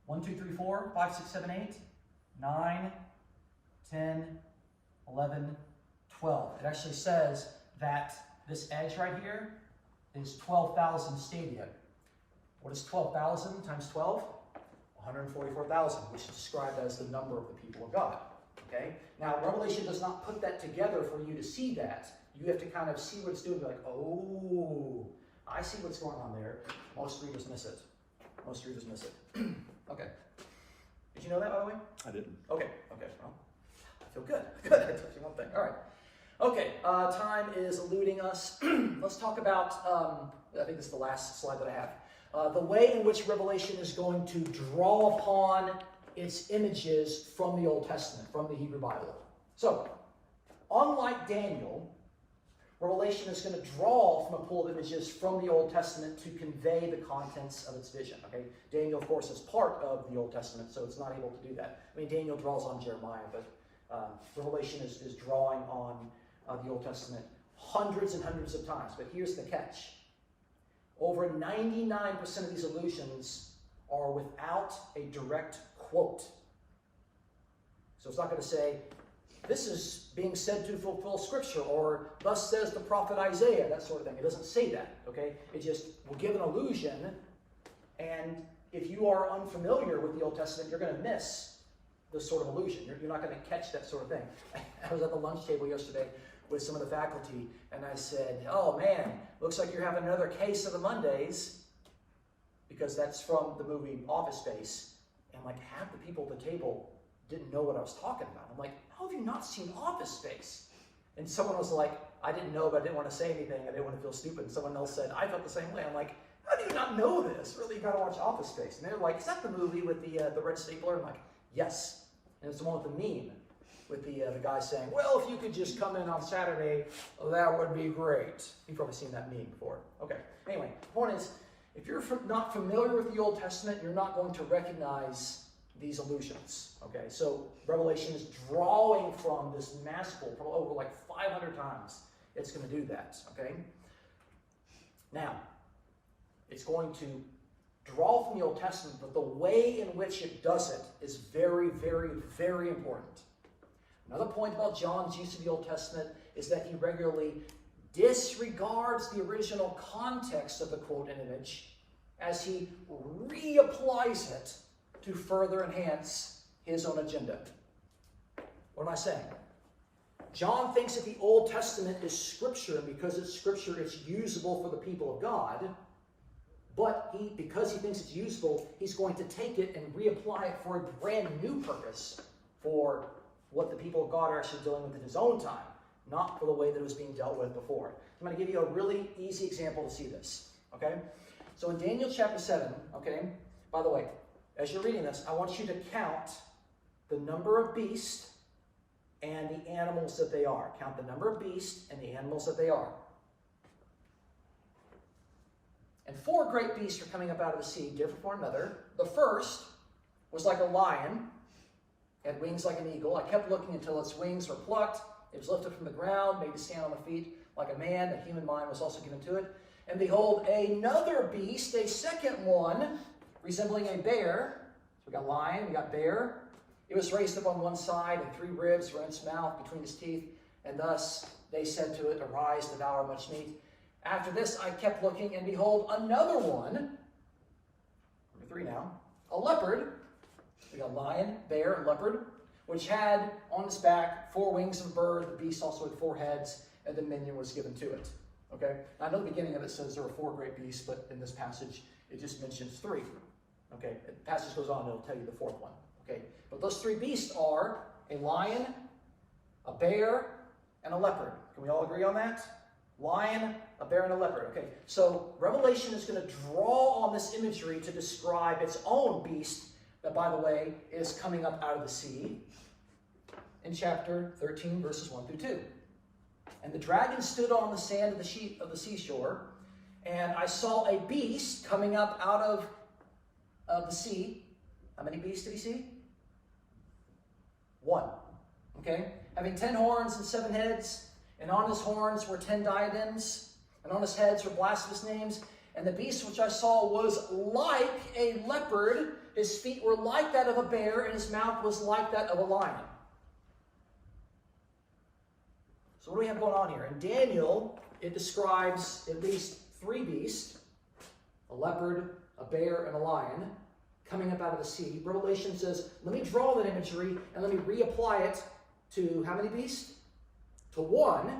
1, 2, 3, 4, 5, 6, 7, 8, 9, 10, 11, 12. It actually says that this edge right here is 12,000 stadia. What is 12,000 times 12? 144,000, which is described as the number of the people of God. Okay? Now, Revelation does not put that together for you to see that. You have to kind of see what it's doing. Be like, oh, I see what's going on there. Most readers miss it. Most readers miss it. Okay. Did you know that, by the way? I didn't. Okay. Well, I feel good. Good. I told you one thing. All right. Okay, time is eluding us. Let's talk about, I think this is the last slide that I have. The way in which Revelation is going to draw upon its images from the Old Testament, from the Hebrew Bible. So, unlike Daniel, Revelation is going to draw from a pool of images from the Old Testament to convey the contents of its vision. Okay, Daniel, of course, is part of the Old Testament, so it's not able to do that. I mean, Daniel draws on Jeremiah, but Revelation is drawing on the Old Testament hundreds and hundreds of times. But here's the catch. Over 99% of these allusions are without a direct quote. So it's not going to say, this is being said to fulfill Scripture, or thus says the prophet Isaiah, that sort of thing. It doesn't say that, okay? It just will give an allusion, and if you are unfamiliar with the Old Testament, you're going to miss this sort of allusion. You're not going to catch that sort of thing. I was at the lunch table yesterday with some of the faculty, and I said, oh man, looks like you're having another case of the Mondays, because that's from the movie Office Space, and like half the people at the table didn't know what I was talking about. I'm like, how have you not seen Office Space? And someone was like, I didn't know, but I didn't want to say anything. I didn't want to feel stupid. And someone else said, I felt the same way. I'm like, how do you not know this? Really, you got to watch Office Space. And they're like, is that the movie with the red stapler? I'm like, yes. And it's the one with the meme, with the guy saying, well, if you could just come in on Saturday, that would be great. You've probably seen that meme before. Okay. Anyway, the point is, if you're not familiar with the Old Testament, you're not going to recognize these allusions. Okay, so Revelation is drawing from this massive, probably over like 500 times. It's going to do that. Okay. Now, it's going to draw from the Old Testament, but the way in which it does it is very, very, very important. Another point about John's use of the Old Testament is that he regularly disregards the original context of the quote and image as he reapplies it to further enhance his own agenda. What am I saying? John thinks that the Old Testament is Scripture, and because it's Scripture, it's usable for the people of God. But because he thinks it's useful, he's going to take it and reapply it for a brand new purpose for what the people of God are actually dealing with in his own time, not for the way that it was being dealt with before. I'm going to give you a really easy example to see this. Okay? So in Daniel chapter 7, okay, by the way, as you're reading this, I want you to count the number of beasts and the animals that they are. Count the number of beasts and the animals that they are. And 4 great beasts are coming up out of the sea, different from one another. The first was like a lion, had wings like an eagle. I kept looking until its wings were plucked. It was lifted from the ground, made to stand on the feet like a man. A human mind was also given to it. And behold, another beast, a second one, resembling a bear. So we got lion, we got bear. It was raised up on one side, and 3 ribs were in its mouth between its teeth. And thus they said to it, arise, devour much meat. After this I kept looking, and behold, another one, number 3 now, a leopard. We got lion, bear, and leopard, which had on its back 4 wings of a bird. The beast also had 4 heads, and dominion was given to it. Okay? Now, I know the beginning of it says there were 4 great beasts, but in this passage, it just mentions 3. Okay? The passage goes on, and it'll tell you the 4th one. Okay? But those 3 beasts are a lion, a bear, and a leopard. Can we all agree on that? Lion, a bear, and a leopard. Okay, so Revelation is going to draw on this imagery to describe its own beast that, by the way, is coming up out of the sea in chapter 13, verses 1 through 2. And the dragon stood on the sand of the seashore, and I saw a beast coming up out of the sea. How many beasts did he see? 1. Okay, having 10 horns and 7 heads. And on his horns were 10 diadems, and on his heads were blasphemous names. And the beast which I saw was like a leopard. His feet were like that of a bear, and his mouth was like that of a lion. So what do we have going on here? In Daniel, it describes at least 3 beasts, a leopard, a bear, and a lion, coming up out of the sea. Revelation says, let me draw that imagery, and let me reapply it to how many beasts? To 1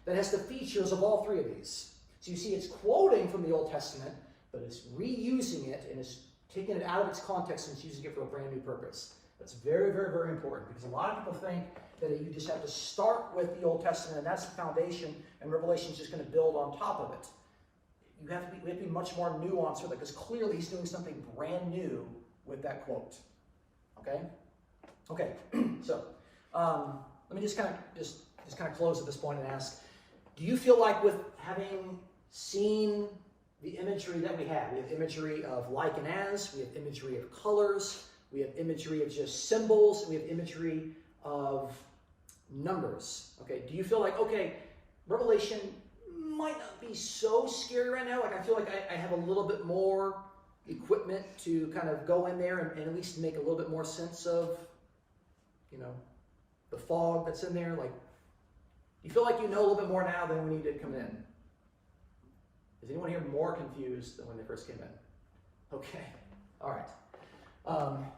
that has the features of all 3 of these. So you see it's quoting from the Old Testament, but it's reusing it and it's taking it out of its context and it's using it for a brand new purpose. That's very, very, very important, because a lot of people think that you just have to start with the Old Testament and that's the foundation, and Revelation is just going to build on top of it. We have to be much more nuanced with it, because clearly he's doing something brand new with that quote. Okay? Okay, so let me just kind of close at this point and ask, do you feel like, with having seen the imagery that we have imagery of like and as, we have imagery of colors, we have imagery of just symbols, we have imagery of numbers. Okay, do you feel like, okay, Revelation might not be so scary right now? Like, I feel like I have a little bit more equipment to kind of go in there and at least make a little bit more sense of, the fog that's in there. Like, you feel like you know a little bit more now than when you did come in? Is anyone here more confused than when they first came in? Okay, all right.